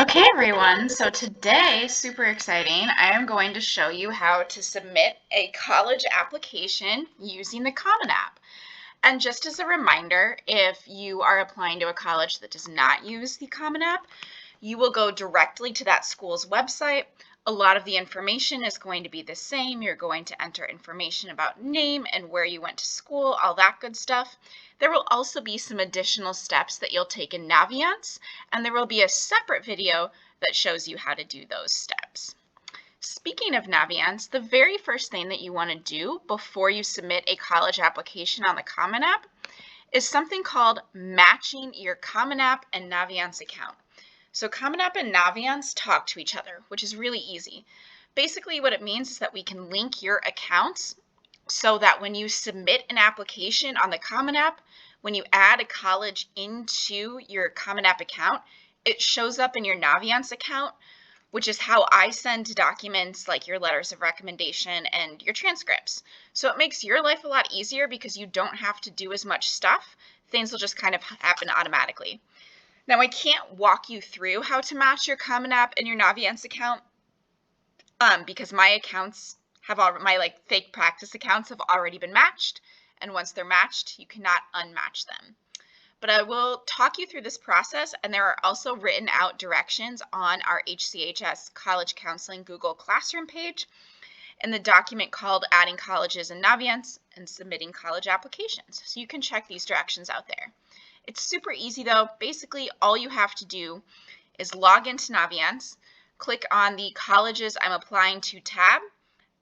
Okay, everyone, so today, super exciting, I am going to show you how to submit a college application using the Common App. And just as a reminder, if you are applying to a college that does not use the Common App, you will go directly to that school's website. A lot of the information is going to be the same. You're going to enter information about name and where you went to school, all that good stuff. There will also be some additional steps that you'll take in Naviance, and there will be a separate video that shows you how to do those steps. Speaking of Naviance, the very first thing that you want to do before you submit a college application on the Common App is something called matching your Common App and Naviance account. So Common App and Naviance talk to each other, which is really easy. Basically, what it means is that we can link your accounts so that when you submit an application on the Common App, when you add a college into your Common App account, it shows up in your Naviance account, which is how I send documents like your letters of recommendation and your transcripts. So it makes your life a lot easier because you don't have to do as much stuff. Things will just kind of happen automatically. Now, I can't walk you through how to match your Common App and your Naviance account because my accounts have my fake practice accounts have already been matched, and once they're matched, you cannot unmatch them. But I will talk you through this process, and there are also written out directions on our HCHS College Counseling Google Classroom page in the document called Adding Colleges in Naviance and Submitting College Applications. So you can check these directions out there. It's super easy though. Basically, all you have to do is log into Naviance, click on the Colleges I'm Applying to tab,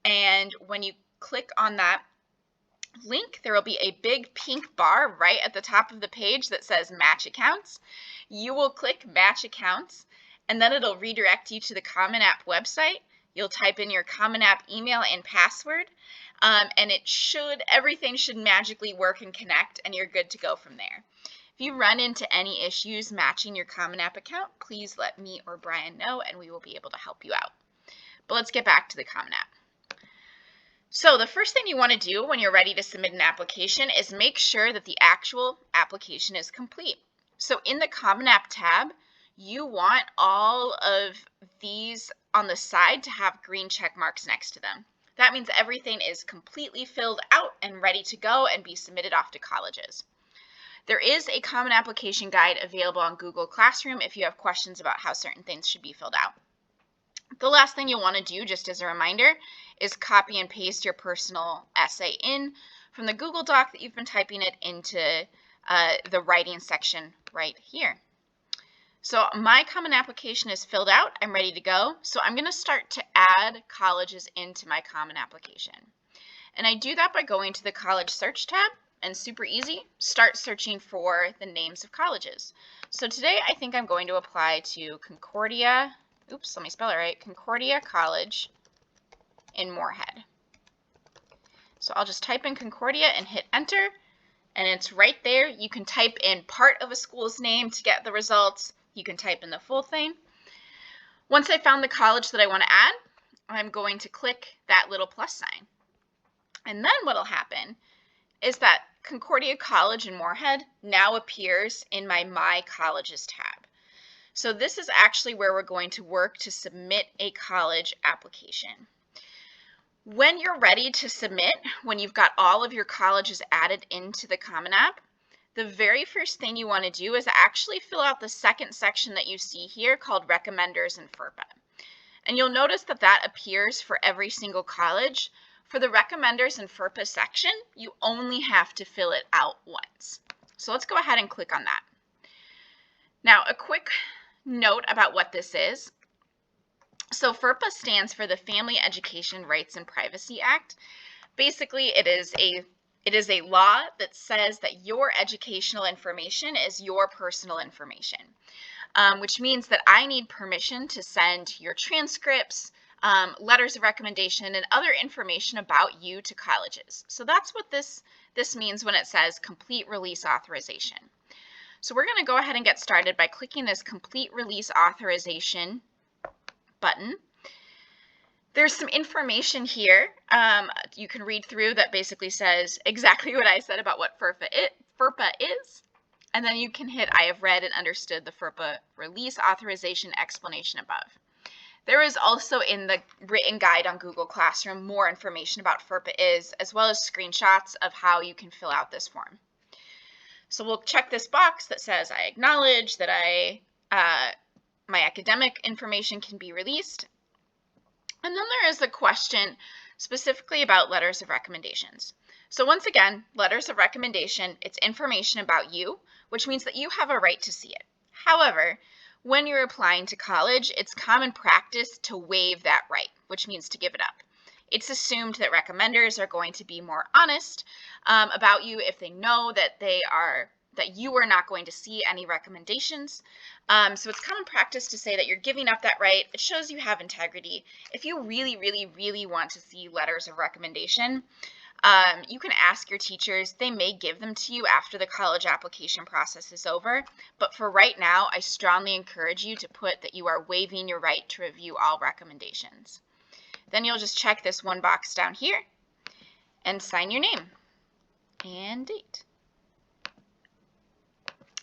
and when you click on that link, there will be a big pink bar right at the top of the page that says Match Accounts. You will click Match Accounts, and then it'll redirect you to the Common App website. You'll type in your Common App email and password, and everything should magically work and connect, and you're good to go from there. If you run into any issues matching your Common App account, please let me or Brian know, and we will be able to help you out. But let's get back to the Common App. So the first thing you want to do when you're ready to submit an application is make sure that the actual application is complete. So in the Common App tab, you want all of these on the side to have green check marks next to them. That means everything is completely filled out and ready to go and be submitted off to colleges. There is a Common Application Guide available on Google Classroom if you have questions about how certain things should be filled out. The last thing you'll want to do, just as a reminder, is copy and paste your personal essay in from the Google Doc that you've been typing it into the writing section right here. So my Common Application is filled out. I'm ready to go. So I'm going to start to add colleges into my Common Application. And I do that by going to the College Search tab, and super easy, start searching for the names of colleges. So today I think I'm going to apply to Concordia, let me spell it right, Concordia College in Moorhead. So I'll just type in Concordia and hit enter, and it's right there. You can type in part of a school's name to get the results. You can type in the full thing. Once I found the college that I want to add, I'm going to click that little plus sign. And then what'll happen is that Concordia College in Moorhead now appears in my Colleges tab. So this is actually where we're going to work to submit a college application. When you're ready to submit, when you've got all of your colleges added into the Common App, the very first thing you want to do is actually fill out the second section that you see here called Recommenders and FERPA. And you'll notice that that appears for every single college. For the Recommenders and FERPA section, you only have to fill it out once. So let's go ahead and click on that. Now, a quick note about what this is. So FERPA stands for the Family Education Rights and Privacy Act. Basically, it is a law that says that your educational information is your personal information, which means that I need permission to send your transcripts, letters of recommendation, and other information about you to colleges. So that's what this means when it says complete release authorization. So we're going to go ahead and get started by clicking this complete release authorization button. There's some information here you can read through that basically says exactly what I said about what FERPA is. and then you can hit I have read and understood the FERPA release authorization explanation above. There is also in the written guide on Google Classroom more information about FERPA is, as well as screenshots of how you can fill out this form. So we'll check this box that says I acknowledge that my academic information can be released. And then there is a question specifically about letters of recommendations. So once again, letters of recommendation, it's information about you, which means that you have a right to see it. However, when you're applying to college, it's common practice to waive that right, which means to give it up. It's assumed that recommenders are going to be more honest about you if they know that you are not going to see any recommendations. So it's common practice to say that you're giving up that right. It shows you have integrity. If you really, really, really want to see letters of recommendation, you can ask your teachers. They may give them to you after the college application process is over. But for right now, I strongly encourage you to put that you are waiving your right to review all recommendations. Then you'll just check this one box down here and sign your name and date.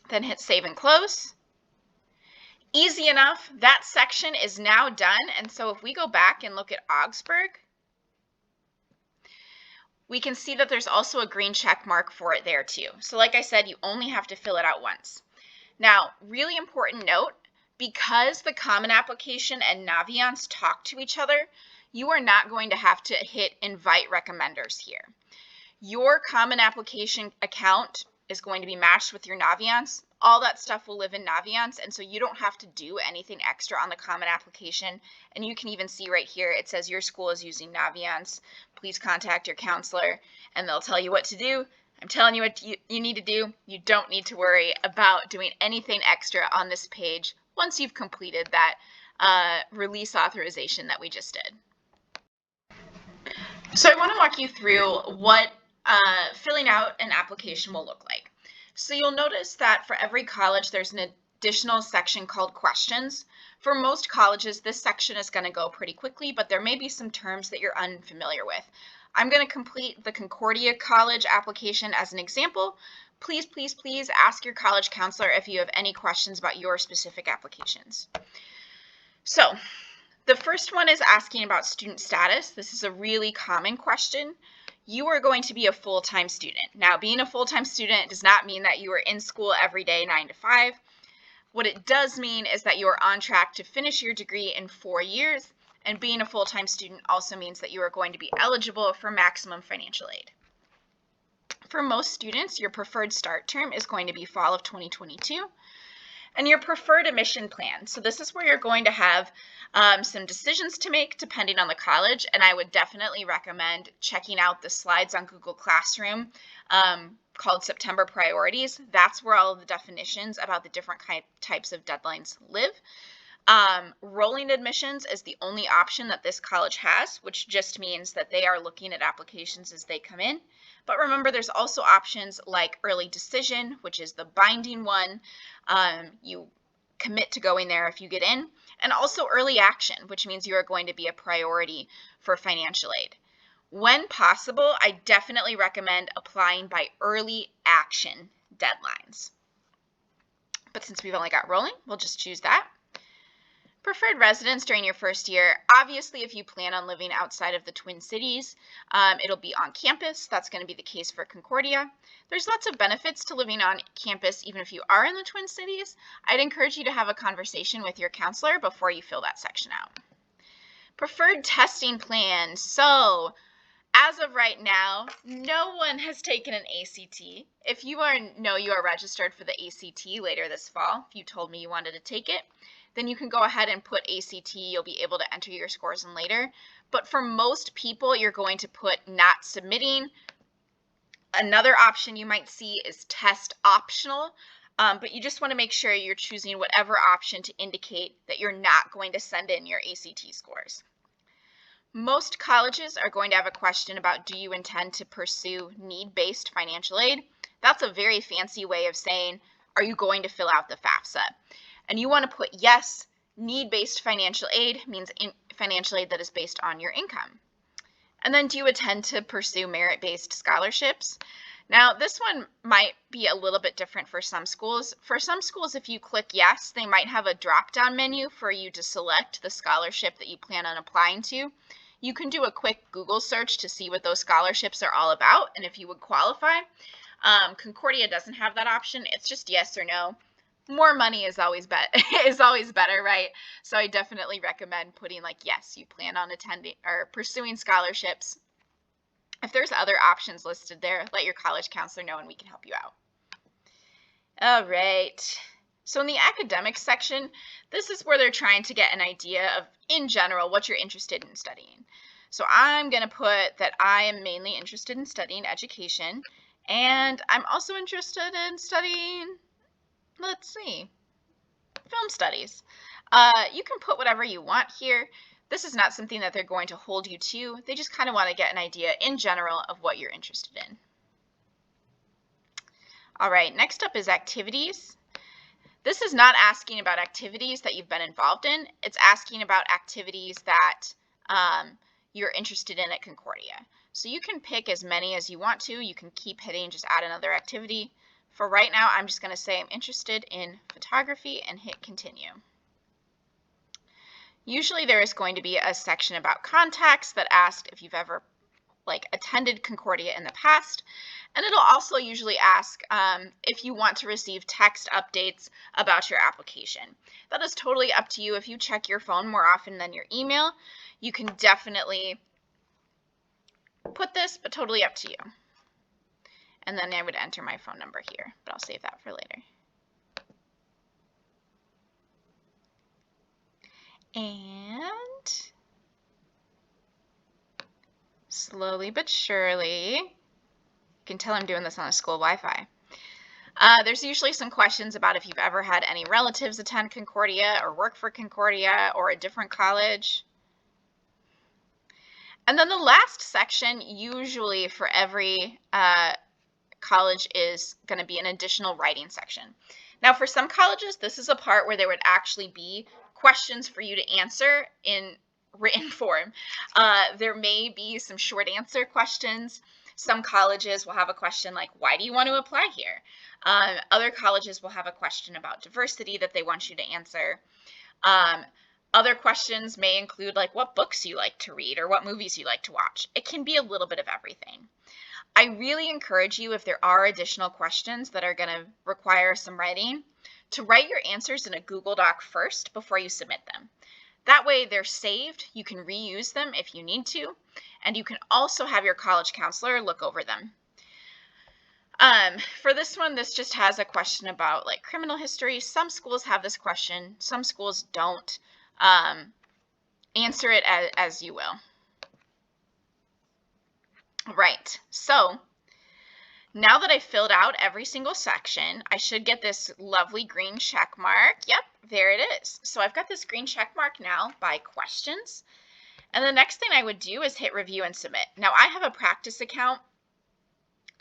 Then hit save and close. Easy enough. That section is now done. And so if we go back and look at Augsburg, we can see that there's also a green check mark for it there too. So like I said, you only have to fill it out once. Now, really important note, because the Common Application and Naviance talk to each other, you are not going to have to hit invite recommenders here. Your Common Application account is going to be matched with your Naviance. All that stuff will live in Naviance, and so you don't have to do anything extra on the Common Application. And you can even see right here, it says your school is using Naviance. Please contact your counselor, and they'll tell you what to do. I'm telling you what you need to do. You don't need to worry about doing anything extra on this page once you've completed that release authorization that we just did. So I want to walk you through what filling out an application will look like. So you'll notice that for every college, there's an additional section called questions. For most colleges, this section is going to go pretty quickly, but there may be some terms that you're unfamiliar with. I'm going to complete the Concordia College application as an example. Please, please, please ask your college counselor if you have any questions about your specific applications. So the first one is asking about student status. This is a really common question. You are going to be a full-time student. Now, being a full-time student does not mean that you are in school every day 9 to 5. What it does mean is that you are on track to finish your degree in 4 years, and being a full-time student also means that you are going to be eligible for maximum financial aid. For most students, your preferred start term is going to be fall of 2022. And your preferred admission plan. So this is where you're going to have some decisions to make depending on the college, and I would definitely recommend checking out the slides on Google Classroom called September Priorities. That's where all of the definitions about the different types of deadlines live. Rolling admissions is the only option that this college has, which just means that they are looking at applications as they come in. But remember, there's also options like early decision, which is the binding one. You commit to going there if you get in, and also early action, which means you are going to be a priority for financial aid. When possible, I definitely recommend applying by early action deadlines. But since we've only got rolling, we'll just choose that. Preferred residence during your first year. Obviously, if you plan on living outside of the Twin Cities, it'll be on campus. That's going to be the case for Concordia. There's lots of benefits to living on campus, even if you are in the Twin Cities. I'd encourage you to have a conversation with your counselor before you fill that section out. Preferred testing plan. So, as of right now, no one has taken an ACT. If you know you are registered for the ACT later this fall, if you told me you wanted to take it, then you can go ahead and put ACT. You'll be able to enter your scores in later. But for most people, you're going to put not submitting. Another option you might see is test optional, but you just want to make sure you're choosing whatever option to indicate that you're not going to send in your ACT scores. Most colleges are going to have a question about, do you intend to pursue need-based financial aid? That's a very fancy way of saying, are you going to fill out the FAFSA? And you want to put yes, need-based financial aid means financial aid that is based on your income. And then do you intend to pursue merit-based scholarships? Now, this one might be a little bit different for some schools. For some schools, if you click yes, they might have a drop-down menu for you to select the scholarship that you plan on applying to. You can do a quick Google search to see what those scholarships are all about and if you would qualify. Concordia doesn't have that option. It's just yes or no. More money is always better, right? So I definitely recommend putting like yes, you plan on attending or pursuing scholarships. If there's other options listed there, let your college counselor know and we can help you out. All right. So in the academics section, this is where they're trying to get an idea of, in general, what you're interested in studying. So I'm going to put that I am mainly interested in studying education, and I'm also interested in studying, let's see, film studies. You can put whatever you want here. This is not something that they're going to hold you to. They just kind of want to get an idea in general of what you're interested in. All right, next up is activities. This is not asking about activities that you've been involved in. It's asking about activities that you're interested in at Concordia. So you can pick as many as you want to. You can keep hitting, just add another activity. For right now, I'm just going to say I'm interested in photography and hit continue. Usually there is going to be a section about contacts that asks if you've ever attended Concordia in the past. And it'll also usually ask if you want to receive text updates about your application. That is totally up to you. If you check your phone more often than your email, you can definitely put this, but totally up to you. And then I would enter my phone number here, but I'll save that for later. And slowly but surely, you can tell I'm doing this on a school Wi-Fi. There's usually some questions about if you've ever had any relatives attend Concordia or work for Concordia or a different college. And then the last section, usually for every college, is going to be an additional writing section. Now, for some colleges, this is a part where there would actually be questions for you to answer in written form. There may be some short answer questions. Some colleges will have a question like, why do you want to apply here? Other colleges will have a question about diversity that they want you to answer. Other questions may include like what books you like to read or what movies you like to watch. It can be a little bit of everything. I really encourage you, if there are additional questions that are going to require some writing, to write your answers in a Google Doc first before you submit them. That way they're saved, you can reuse them if you need to, and you can also have your college counselor look over them. For this one, this just has a question about like criminal history. Some schools have this question, some schools don't. Answer it as you will. Right, so now that I've filled out every single section, I should get this lovely green check mark. Yep, there it is. So I've got this green check mark now by questions. And the next thing I would do is hit review and submit. Now I have a practice account,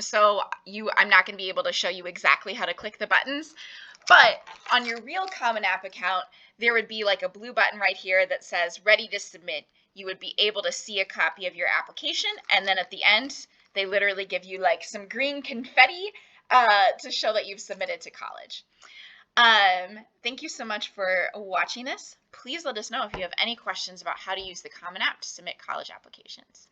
so I'm not going to be able to show you exactly how to click the buttons, but on your real Common App account, there would be like a blue button right here that says ready to submit. You would be able to see a copy of your application, and then at the end, they literally give you like some green confetti to show that you've submitted to college. Thank you so much for watching this. Please let us know if you have any questions about how to use the Common App to submit college applications.